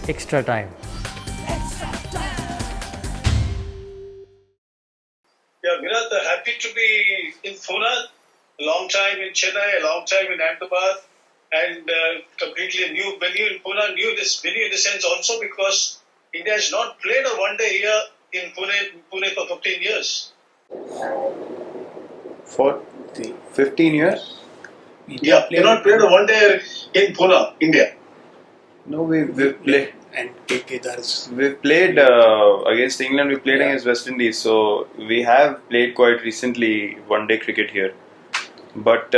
extra time. Yeah, Virat, happy to be in Pune. A long time in Chennai, a long time in Ahmedabad, and completely new venue in Pune. This venue in the sense also because India has not played a one-day here in Pune for 15 years. For 15 years? Yeah, they not played a one-day in Pune, India. No, we've played. And Kedar's. We've played against England. We played against West Indies, so we have played quite recently one-day cricket here. But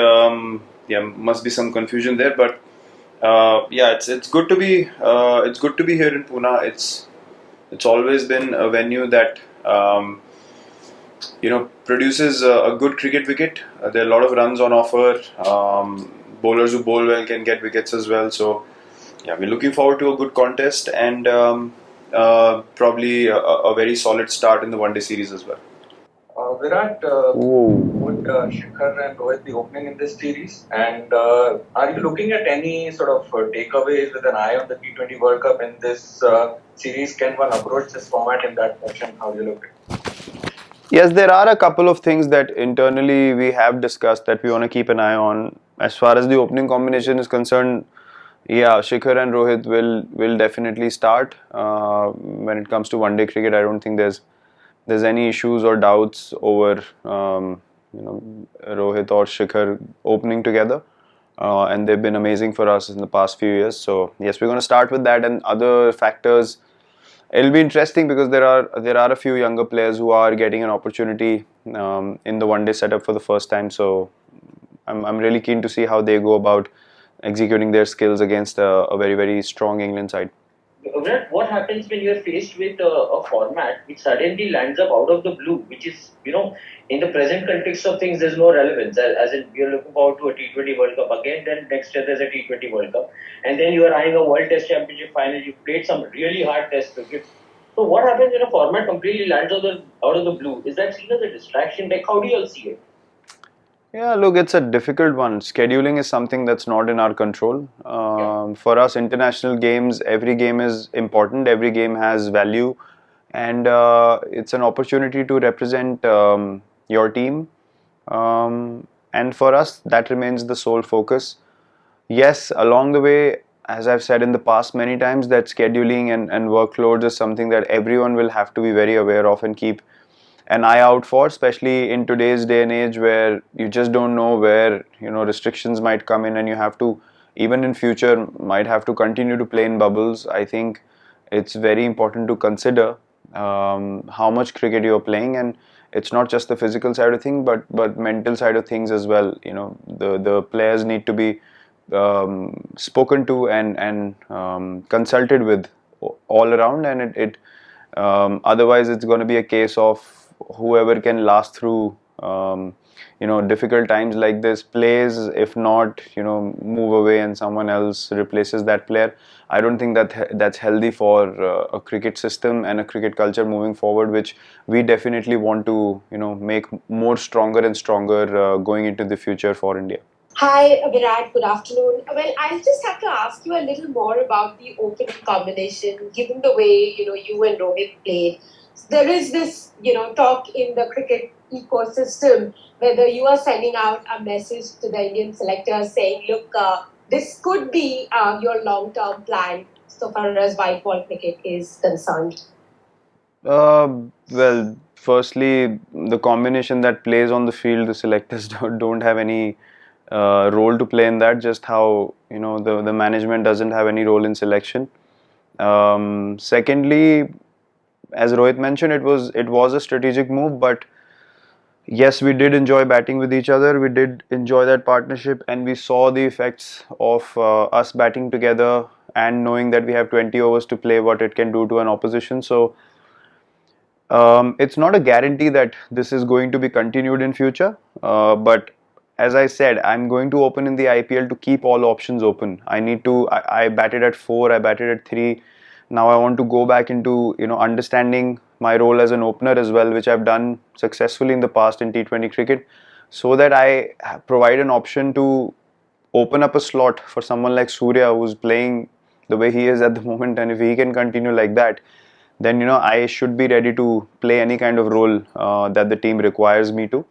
yeah, must be some confusion there. But yeah, it's good to be here in Pune. It's always been a venue that produces a good cricket wicket. There are a lot of runs on offer. Bowlers who bowl well can get wickets as well. So yeah, we're looking forward to a good contest and probably a very solid start in the one-day series as well. Virat, would Shikhar and Rohit be opening in this series? And are you looking at any sort of takeaways with an eye on the T20 World Cup in this series? Can one approach this format in that fashion? How do you look at it? Yes, there are a couple of things that internally we have discussed that we want to keep an eye on. As far as the opening combination is concerned, yeah, Shikhar and Rohit will definitely start. When it comes to one-day cricket, I don't think there's any issues or doubts over Rohit or Shikhar opening together, and they've been amazing for us in the past few years. So yes, we're going to start with that, and other factors. It'll be interesting because there are a few younger players who are getting an opportunity in the one-day setup for the first time. So I'm really keen to see how they go about executing their skills against a very, very strong England side. Virat, what happens when you're faced with a format which suddenly lands up out of the blue, which is, in the present context of things, there's no relevance. As in, we're looking forward to a T20 World Cup again, then next year there's a T20 World Cup. And then you are eyeing a World Test Championship final, you've played some really hard test cricket. So what happens when a format completely lands out of the blue? Is that seen as a distraction? Like, how do you all see it? Yeah, look, it's a difficult one. Scheduling is something that's not in our control. For us, international games, every game is important, every game has value, and it's an opportunity to represent your team. And for us, that remains the sole focus. Yes, along the way, as I've said in the past many times, that scheduling and workloads is something that everyone will have to be very aware of and keep an eye out for, especially in today's day and age where you just don't know where restrictions might come in and you have to, even in future, might have to continue to play in bubbles. I think it's very important to consider how much cricket you're playing, and it's not just the physical side of things but mental side of things as well. The players need to be spoken to and consulted with all around, and otherwise it's going to be a case of whoever can last through difficult times like this plays. If not, move away and someone else replaces that player. I don't think that's healthy for a cricket system and a cricket culture moving forward, which we definitely want to make more stronger and stronger going into the future for India. Hi, Virat. Good afternoon. Well, I'll just have to ask you a little more about the opening combination, given the way you and Rohit played. There is this talk in the cricket ecosystem whether you are sending out a message to the Indian selectors saying, look, this could be your long-term plan so far as white ball cricket is concerned. Well, firstly, the combination that plays on the field, the selectors don't have any role to play in that. Just how the management doesn't have any role in selection. Secondly, as Rohit mentioned, it was a strategic move, but yes, we did enjoy batting with each other. We did enjoy that partnership, and we saw the effects of us batting together and knowing that we have 20 overs to play, what it can do to an opposition. So it's not a guarantee that this is going to be continued in future, but as I said, I'm going to open in the IPL to keep all options open. I batted at 4, I batted at 3. Now I want to go back into understanding my role as an opener as well, which I've done successfully in the past in T20 cricket, so that I provide an option to open up a slot for someone like Surya, who's playing the way he is at the moment, and if he can continue like that, then I should be ready to play any kind of role that the team requires me to.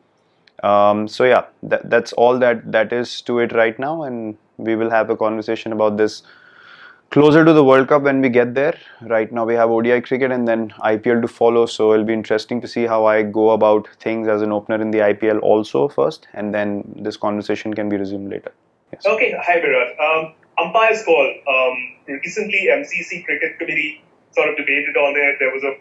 So yeah, that's all that is to it right now, and we will have a conversation about this closer to the World Cup when we get there. Right now we have ODI cricket and then IPL to follow, so it'll be interesting to see how I go about things as an opener in the IPL also first, and then this conversation can be resumed later. Yes. Okay, hi Virat. Umpire's call. Recently, MCC Cricket Committee sort of debated on it. There was a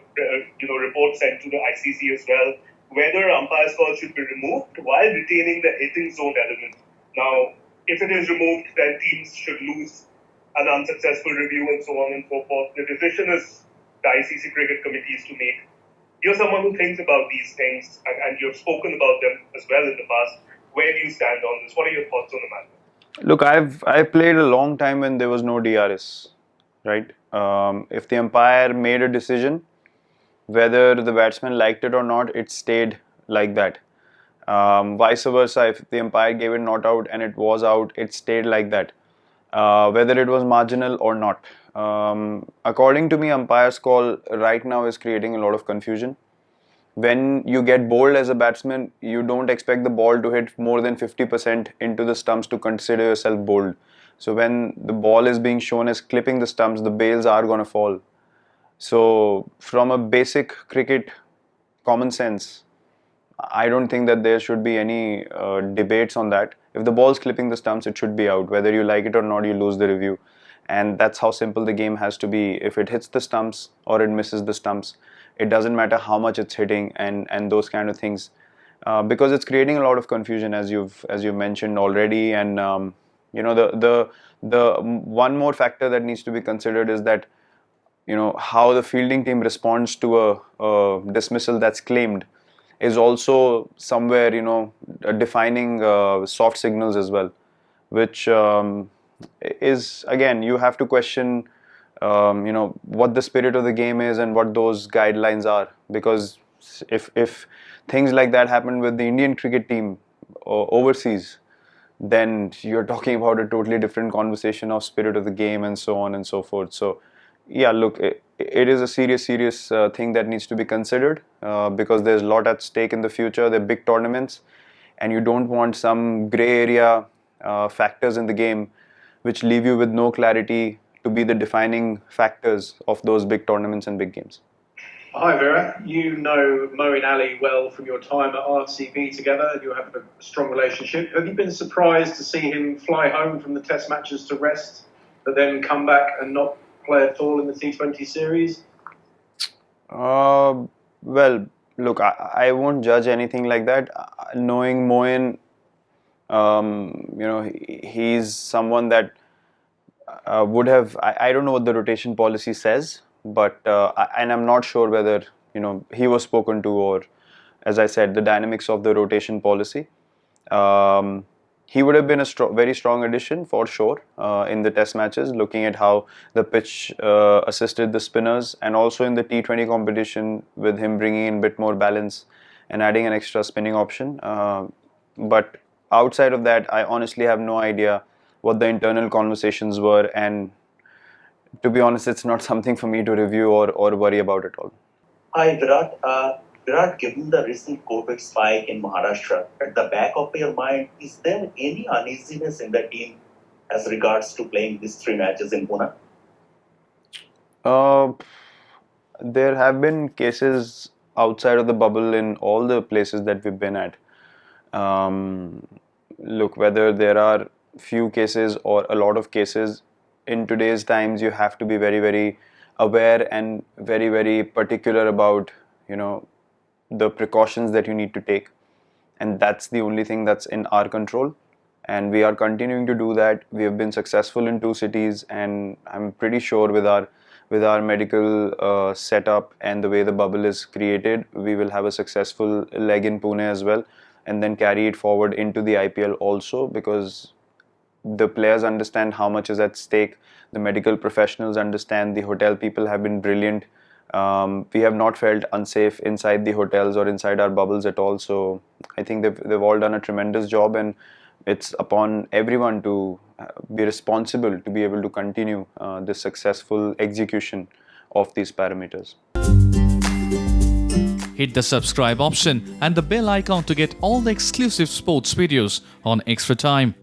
report sent to the ICC as well, whether umpire's call should be removed while retaining the hitting zone element. Now, if it is removed, then teams should lose an unsuccessful review and so on and so forth. The decision is the ICC Cricket Committee's to make. You're someone who thinks about these things, and you've spoken about them as well in the past. Where do you stand on this? What are your thoughts on the matter? Look, I've played a long time when there was no DRS, right? If the umpire made a decision, whether the batsman liked it or not, it stayed like that. Vice versa, if the umpire gave it not out and it was out, it stayed like that. Whether it was marginal or not. According to me, umpire's call right now is creating a lot of confusion. When you get bowled as a batsman, you don't expect the ball to hit more than 50% into the stumps to consider yourself bowled. So when the ball is being shown as clipping the stumps, the bails are going to fall. So from a basic cricket common sense, I don't think that there should be any debates on that. If the ball's clipping the stumps, it should be out. Whether you like it or not, you lose the review. And that's how simple the game has to be. If it hits the stumps or it misses the stumps, it doesn't matter how much it's hitting and those kind of things. Because it's creating a lot of confusion, as you've mentioned already. And the one more factor that needs to be considered is that how the fielding team responds to a dismissal that's claimed is also somewhere defining soft signals as well, which is, again, you have to question what the spirit of the game is and what those guidelines are, because if things like that happen with the Indian cricket team overseas, then you're talking about a totally different conversation of spirit of the game and so on and so forth. So yeah, look, it is a serious thing that needs to be considered because there's a lot at stake in the future. They're big tournaments, and you don't want some grey area factors in the game which leave you with no clarity to be the defining factors of those big tournaments and big games. Hi Virat, you know Moeen Ali well from your time at RCB together. You have a strong relationship. Have you been surprised to see him fly home from the test matches to rest, but then come back and not play at all in the T20 series? Well, look, I won't judge anything like that. Knowing Moeen, he's someone that would have. I don't know what the rotation policy says, but and I'm not sure whether he was spoken to, or, as I said, the dynamics of the rotation policy. He would have been a very strong addition for sure in the test matches, looking at how the pitch assisted the spinners, and also in the T20 competition with him bringing in a bit more balance and adding an extra spinning option. But outside of that, I honestly have no idea what the internal conversations were, and to be honest, it's not something for me to review or worry about at all. Hi Virat, given the recent COVID spike in Maharashtra, at the back of your mind, is there any uneasiness in the team as regards to playing these 3 matches in Pune? There have been cases outside of the bubble in all the places that we've been at. Look, whether there are few cases or a lot of cases, in today's times you have to be very, very aware and very, very particular about the precautions that you need to take, and that's the only thing that's in our control, and we are continuing to do that. We have been successful in 2 cities, and I'm pretty sure with our medical setup and the way the bubble is created, we will have a successful leg in Pune as well, and then carry it forward into the IPL also, because the players understand how much is at stake, the medical professionals understand, the hotel people have been brilliant. We have not felt unsafe inside the hotels or inside our bubbles at all. So I think they've all done a tremendous job, and it's upon everyone to be responsible to be able to continue the successful execution of these parameters. Hit the subscribe option and the bell icon to get all the exclusive sports videos on Extra Time.